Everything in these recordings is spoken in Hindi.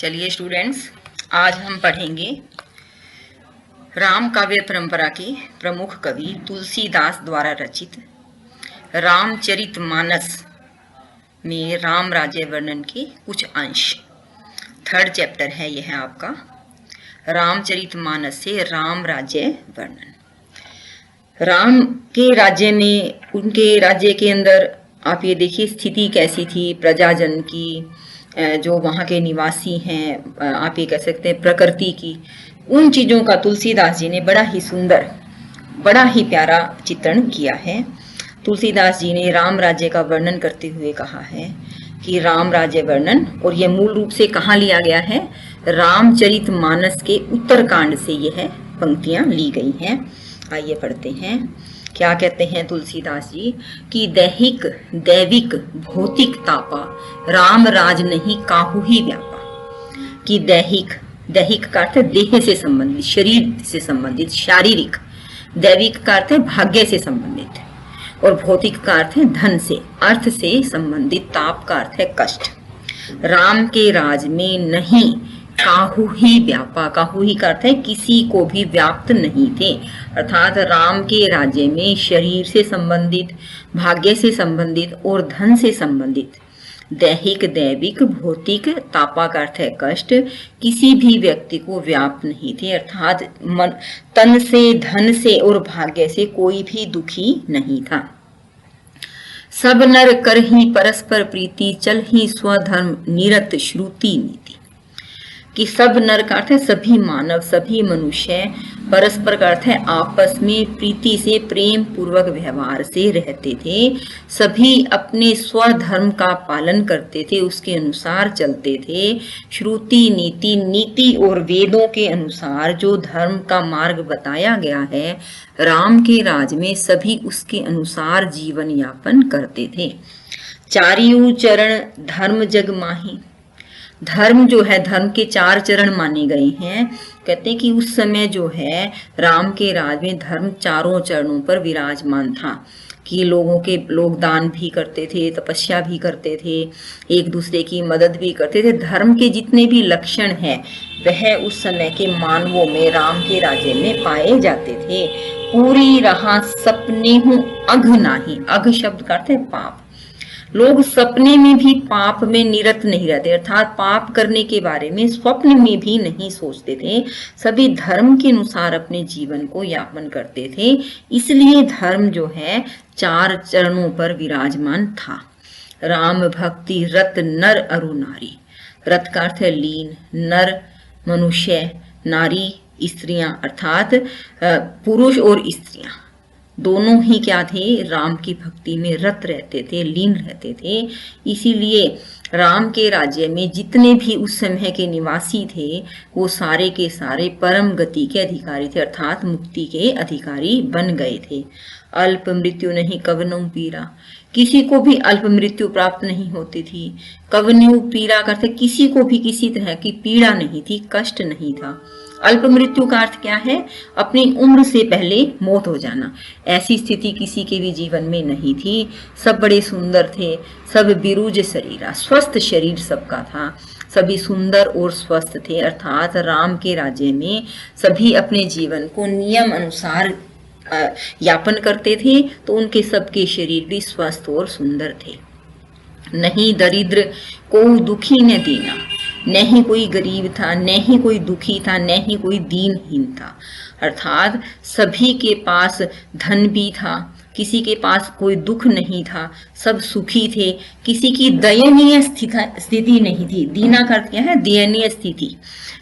चलिए स्टूडेंट्स, आज हम पढ़ेंगे राम काव्य परंपरा के प्रमुख कवि तुलसीदास द्वारा रचित रामचरितमानस में राम राज्य वर्णन के कुछ अंश। थर्ड चैप्टर है यह आपका रामचरितमानस से राम राज्य वर्णन। राम के राज्य में, उनके राज्य के अंदर आप ये देखिए स्थिति कैसी थी प्रजाजन की, जो वहाँ के निवासी हैं, आप ये कह सकते हैं प्रकृति की, उन चीज़ों का तुलसीदास जी ने बड़ा ही सुंदर, बड़ा ही प्यारा चित्रण किया है। तुलसीदास जी ने राम राज्य का वर्णन करते हुए कहा है कि राम राज्य वर्णन, और यह मूल रूप से कहाँ लिया गया है, रामचरितमानस के उत्तरकांड से यह पंक्तियाँ ली गई हैं। आइए पढ़ते हैं। क्या कहते हैं तुलसीदास जी कि दैहिक दैविक भौतिक तापा राम राज नहीं काहू ही व्यापा। कि दैहिक का अर्थ देह से संबंधित, शरीर से संबंधित, शारीरिक। दैविक का अर्थ है भाग्य से संबंधित, और भौतिक का अर्थ है धन से, अर्थ से संबंधित। ताप का अर्थ है कष्ट। राम के राज में नहीं काहू ही व्यापा। काहू ही का अर्थ है किसी को भी व्याप्त नहीं थे, अर्थात राम के राज्य में शरीर से संबंधित, भाग्य से संबंधित और धन से संबंधित दैहिक दैविक भौतिक, तापा का अर्थ है कष्ट, किसी भी व्यक्ति को व्याप्त नहीं थे, अर्थात तन से धन से और भाग्य से कोई भी दुखी नहीं था। सब नर कर ही परस्पर प्रीति, चल ही स्वधर्म निरत श्रुति नीति। कि सब नर का अर्थ है सभी मानव, सभी मनुष्य, परस्पर का अर्थ है आपस में प्रीति से, प्रेम पूर्वक व्यवहार से रहते थे। सभी अपने स्वधर्म का पालन करते थे, उसके अनुसार चलते थे। श्रुति नीति, नीति और वेदों के अनुसार जो धर्म का मार्ग बताया गया है, राम के राज में सभी उसके अनुसार जीवन यापन करते थे। चारियों चरण धर्म जग माही। धर्म जो है, धर्म के 4 चरण माने गए हैं। कहते हैं कि उस समय जो है राम के राज में धर्म 4 चरणों पर विराजमान था। कि लोग दान भी करते थे, तपस्या भी करते थे, एक दूसरे की मदद भी करते थे। धर्म के जितने भी लक्षण हैं वह उस समय के मानवों में, राम के राज्य में पाए जाते थे। पूरी रहा सपने हूँ अघ नाही। अघ शब्द का अर्थ है पाप। लोग सपने में भी पाप में निरत नहीं रहते, अर्थात पाप करने के बारे में स्वप्न में भी नहीं सोचते थे। सभी धर्म के अनुसार अपने जीवन को यापन करते थे। इसलिए धर्म जो है 4 चरणों पर विराजमान था। राम भक्ति रत नर अरु नारी। रत का अर्थ है लीन, नर मनुष्य, नारी स्त्रियां, अर्थात पुरुष और स्त्रियां दोनों ही क्या थे, राम की भक्ति में रत रहते थे, लीन रहते थे। इसीलिए राम के राज्य में जितने भी उस समय के निवासी थे वो सारे के सारे परम गति के अधिकारी थे, अर्थात मुक्ति के अधिकारी बन गए थे। अल्प मृत्यु नहीं कवनु पीरा। किसी को भी अल्प मृत्यु प्राप्त नहीं होती थी। कवनु पीरा करते किसी को भी किसी तरह की पीड़ा नहीं थी, कष्ट नहीं था। अल्प मृत्यु का अर्थ क्या है, अपनी उम्र से पहले मौत हो जाना। ऐसी स्थिति किसी के भी जीवन में नहीं थी। सब बड़े सुंदर थे, सब बिरुज शरीरा, स्वस्थ शरीर सबका था, सभी सुंदर और स्वस्थ थे। अर्थात राम के राज्य में सभी अपने जीवन को नियम अनुसार यापन करते थे, तो उनके सबके शरीर भी स्वस्थ और सुंदर थे। नहीं दरिद्र को दुखी न दीना। न ही कोई गरीब था, न ही कोई दुखी था, न ही कोई दीनहीन था। अर्थात सभी के पास धन भी था, किसी के पास कोई दुख नहीं था, सब सुखी थे। किसी की दयनीय स्थिति नहीं थी। दीना का अर्थ क्या है, दयनीय स्थिति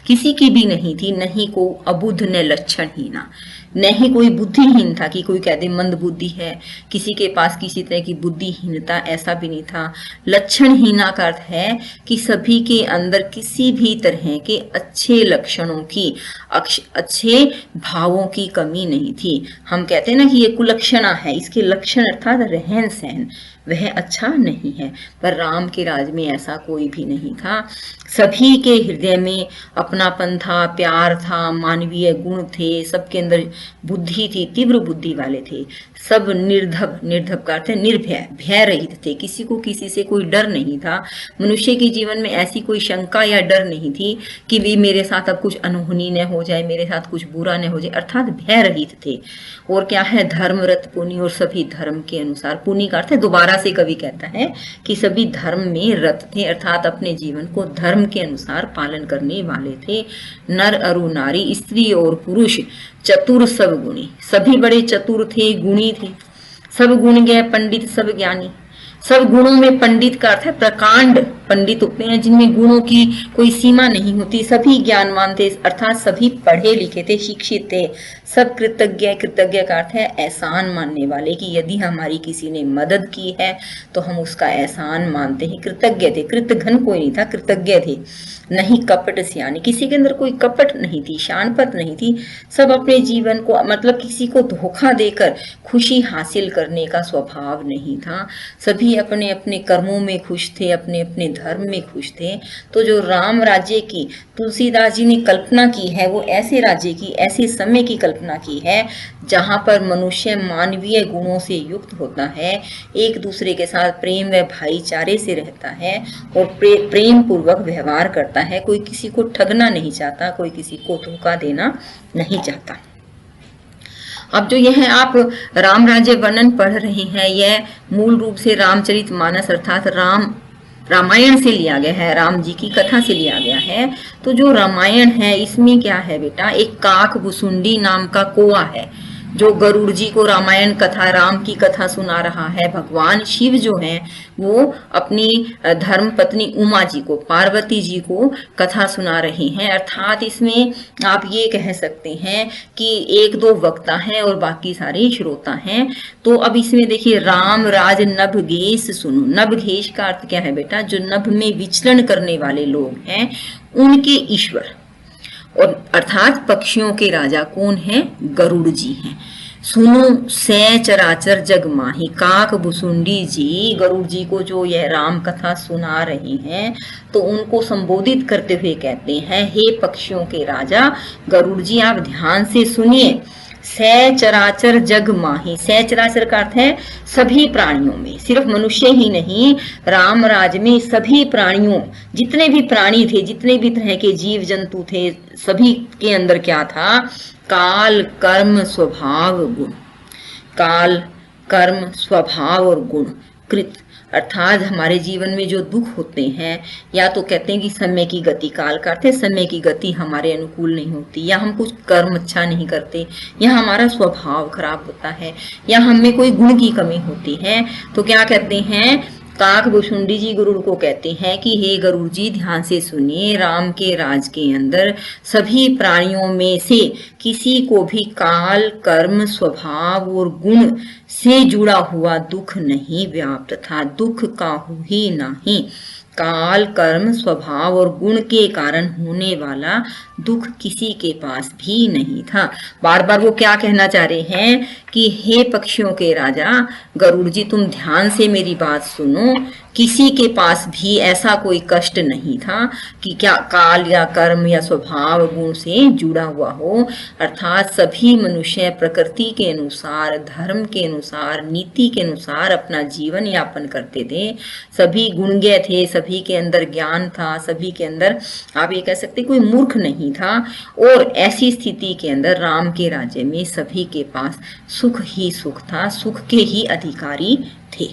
किसी की भी नहीं थी। नहीं को अबुध न लक्षणहीना। न ही कोई बुद्धिहीन था कि कोई कह दे मंद बुद्धि है, किसी के पास किसी तरह की बुद्धिहीनता, ऐसा भी नहीं था। लक्षणहीना का अर्थ है कि सभी के अंदर किसी भी तरह के अच्छे लक्षणों की, अच्छे भावों की कमी नहीं थी। हम कहते हैं ना कि ये कुलक्षणा है, इसके लक्षण अर्थात रहन सहन, वह अच्छा नहीं है। पर राम के राज में ऐसा कोई भी नहीं था। सभी के हृदय में अपनापन था, प्यार था, मानवीय गुण थे, सबके अंदर बुद्धि थी, तीव्र बुद्धि वाले थे। सब निर्धव, निर्धव का अर्थ है निर्भय, भय रहित थे, किसी को किसी से कोई डर नहीं था। मनुष्य के जीवन में ऐसी कोई शंका या डर नहीं थी कि भी मेरे साथ अब कुछ अनहोनी न हो जाए, मेरे साथ कुछ बुरा न हो जाए, अर्थात भय रहित थे। और क्या है, धर्मरत पुनि, और सभी धर्म के अनुसार, पुनि का अर्थ है दोबारा से कवि कहता है कि सभी धर्म में रत थे, अर्थात अपने जीवन को धर्म के अनुसार पालन करने वाले थे। नर अरु नारी, स्त्री और पुरुष, चतुर सब गुणी, सभी बड़े चतुर थे, गुणी थे। सब गुण गए पंडित सब ज्ञानी, सब गुणों में पंडित का अर्थ है प्रकांड पंडित होते हैं, जिनमें गुणों की कोई सीमा नहीं होती। सभी ज्ञानवान थे, अर्थात सभी पढ़े लिखे थे, शिक्षित थे। सब कृतज्ञ, कृतज्ञ का अर्थ है एहसान मानने वाले, कि यदि हमारी किसी ने मदद की है तो हम उसका एहसान मानते हैं। कृतज्ञ थे, कृतघ्न कोई नहीं था, कृतज्ञ थे। नहीं कपट सियानी, किसी के अंदर कोई कपट नहीं थी, शानपत नहीं थी। सब अपने जीवन को, मतलब किसी को धोखा देकर खुशी हासिल करने का स्वभाव नहीं था। सभी अपने अपने कर्मों में खुश थे, अपने अपने धर्म में खुश थे। तो जो राम राज्य की तुलसीदास जी ने कल्पना की है, वो ऐसे राज्य की, ऐसे समय की कल्पना की है जहां पर मनुष्य मानवीय गुणों से युक्त होता है, एक दूसरे के साथ प्रेम व भाईचारे से रहता है और प्रेम पूर्वक व्यवहार करता है। कोई किसी को ठगना नहीं चाहता, कोई किसी को धोखा देना नहीं चाहता। अब जो यह आप राम राज्य वर्णन पढ़ रहे हैं, यह मूल रूप से रामचरितमानस अर्थात रामायण से लिया गया है, राम जी की कथा से लिया गया है। तो जो रामायण है इसमें क्या है बेटा, एक काक भुसुंडी नाम का कौआ है जो गरुड़ जी को रामायण कथा, राम की कथा सुना रहा है। भगवान शिव जो हैं वो अपनी धर्म पत्नी उमा जी को, पार्वती जी को कथा सुना रहे हैं। अर्थात इसमें आप ये कह सकते हैं कि एक दो वक्ता हैं और बाकी सारे श्रोता हैं। तो अब इसमें देखिए, राम राज नभ घेस सुनो। नभ घेस का अर्थ क्या है बेटा, जो नभ में विचरण करने वाले लोग हैं उनके ईश्वर, और अर्थात पक्षियों के राजा कौन है, गरुड़ जी हैं। सुनो सै चराचर जग माही, काक भुसुंडी जी गरुड़ जी को जो यह राम कथा सुना रहे हैं तो उनको संबोधित करते हुए कहते हैं, हे पक्षियों के राजा गरुड़ जी, आप ध्यान से सुनिए। सै चराचर जग माही, सै चराचर का अर्थ है सभी प्राणियों में, सिर्फ मनुष्य ही नहीं, राम राज में सभी प्राणियों, जितने भी प्राणी थे, जितने भी तरह के जीव जंतु थे, सभी के अंदर क्या था, काल कर्म स्वभाव गुण। काल कर्म स्वभाव और गुण कृत, अर्थात हमारे जीवन में जो दुख होते हैं, या तो कहते हैं कि समय की गति, काल का अर्थ है समय की गति हमारे अनुकूल नहीं होती, या हम कुछ कर्म अच्छा नहीं करते, या हमारा स्वभाव खराब होता है, या हम में कोई गुण की कमी होती है, तो क्या कहते हैं, काक भुसुंडी जी गरुड़ को कहते हैं कि हे गरुड़ जी ध्यान से सुनिए, राम के राज के अंदर सभी प्राणियों में से किसी को भी काल कर्म स्वभाव और गुण से जुड़ा हुआ दुख नहीं व्याप्त था। दुख काहू ही नहीं, काल कर्म स्वभाव और गुण के कारण होने वाला दुख किसी के पास भी नहीं था। बार बार वो क्या कहना चाह रहे हैं कि हे पक्षियों के राजा गरुड़ जी, तुम ध्यान से मेरी बात सुनो, किसी के पास भी ऐसा कोई कष्ट नहीं था कि क्या काल या कर्म या स्वभाव गुण से जुड़ा हुआ हो। अर्थात सभी मनुष्य प्रकृति के अनुसार, धर्म के अनुसार, नीति के अनुसार अपना जीवन यापन करते थे। सभी गुणज्ञ थे, सभी के अंदर ज्ञान था, सभी के अंदर आप ये कह सकते कोई मूर्ख नहीं था। और ऐसी स्थिति के अंदर राम के राज्य में सभी के पास सुख ही सुख था, सुख के ही अधिकारी थे।